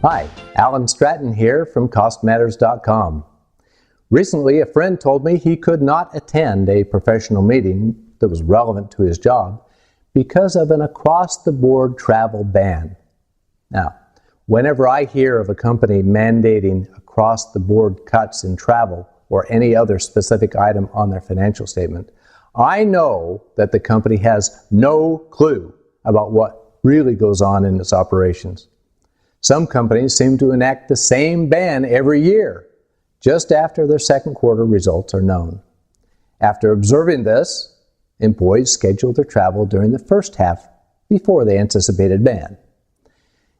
Hi, Alan Stratton here from CostMatters.com. Recently, a friend told me he could not attend a professional meeting that was relevant to his job because of an across-the-board travel ban. Now, whenever I hear of a company mandating across-the-board cuts in travel or any other specific item on their financial statement, I know that the company has no clue about what really goes on in its operations. Some companies seem to enact the same ban every year, just after their second quarter results are known. After observing this, employees schedule their travel during the first half before the anticipated ban.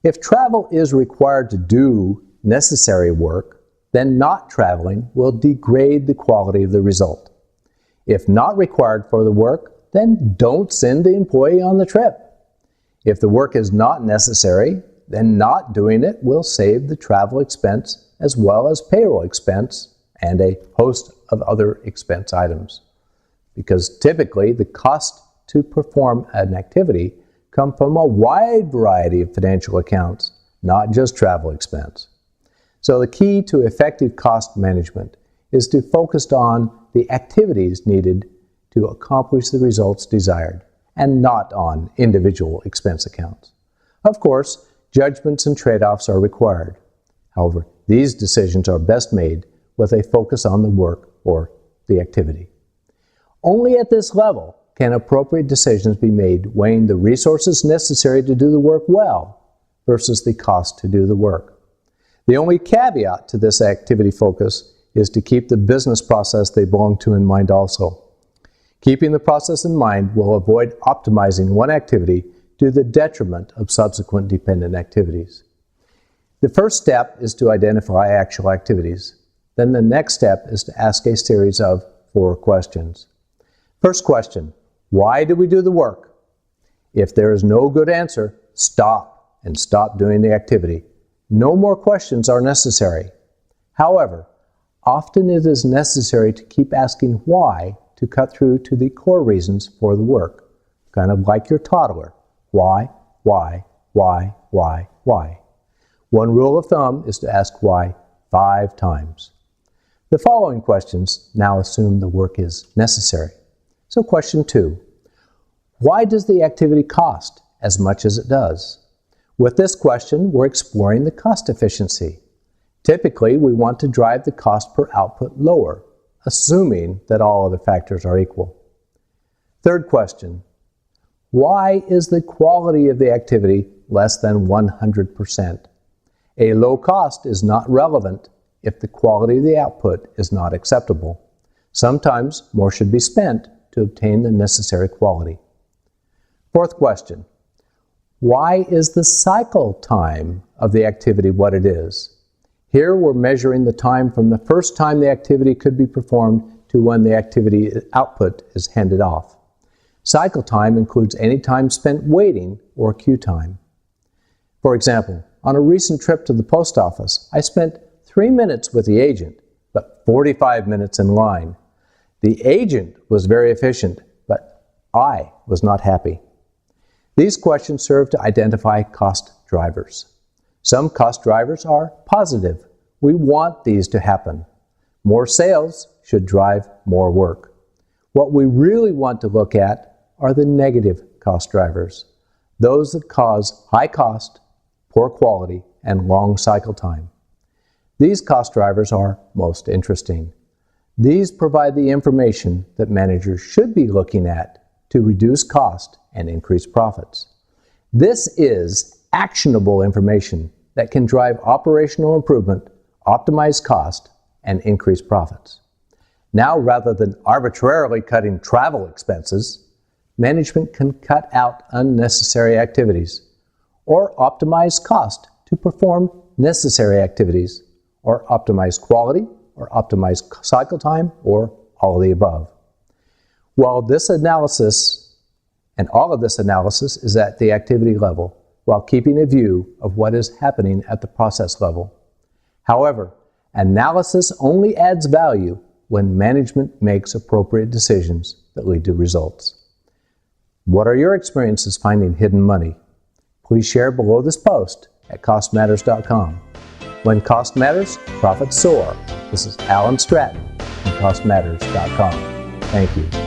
If travel is required to do necessary work, then not traveling will degrade the quality of the result. If not required for the work, then don't send the employee on the trip. If the work is not necessary, then not doing it will save the travel expense as well as payroll expense and a host of other expense items. Because typically the cost to perform an activity come from a wide variety of financial accounts, not just travel expense. So the key to effective cost management is to focus on the activities needed to accomplish the results desired and not on individual expense accounts. Of course, judgments and trade-offs are required. However, these decisions are best made with a focus on the work or the activity. Only at this level can appropriate decisions be made weighing the resources necessary to do the work well versus the cost to do the work. The only caveat to this activity focus is to keep the business process they belong to in mind also. Keeping the process in mind will avoid optimizing one activity to the detriment of subsequent dependent activities. The first step is to identify actual activities. Then the next step is to ask a series of 4 questions. First question, why do we do the work? If there is no good answer, stop and stop doing the activity. No more questions are necessary. However, often it is necessary to keep asking why to cut through to the core reasons for the work, kind of like your toddler. Why? One rule of thumb is to ask why 5 times. The following questions now assume the work is necessary. So question 2, why does the activity cost as much as it does? With this question, we're exploring the cost efficiency. Typically, we want to drive the cost per output lower, assuming that all other factors are equal. Third question, why is the quality of the activity less than 100%? A low cost is not relevant if the quality of the output is not acceptable. Sometimes more should be spent to obtain the necessary quality. Fourth question, why is the cycle time of the activity what it is? Here we're measuring the time from the first time the activity could be performed to when the activity output is handed off. Cycle time includes any time spent waiting or queue time. For example, on a recent trip to the post office, I spent 3 minutes with the agent, but 45 minutes in line. The agent was very efficient, but I was not happy. These questions serve to identify cost drivers. Some cost drivers are positive. We want these to happen. More sales should drive more work. What we really want to look at are the negative cost drivers, those that cause high cost, poor quality, and long cycle time. These cost drivers are most interesting. These provide the information that managers should be looking at to reduce cost and increase profits. This is actionable information that can drive operational improvement, optimize cost, and increase profits. Now, rather than arbitrarily cutting travel expenses, management can cut out unnecessary activities or optimize cost to perform necessary activities or optimize quality or optimize cycle time or all of the above. While this analysis and all of this analysis is at the activity level while keeping a view of what is happening at the process level. However, analysis only adds value when management makes appropriate decisions that lead to results. What are your experiences finding hidden money? Please share below this post at costmatters.com. When cost matters, profits soar. This is Alan Stratton from costmatters.com. Thank you.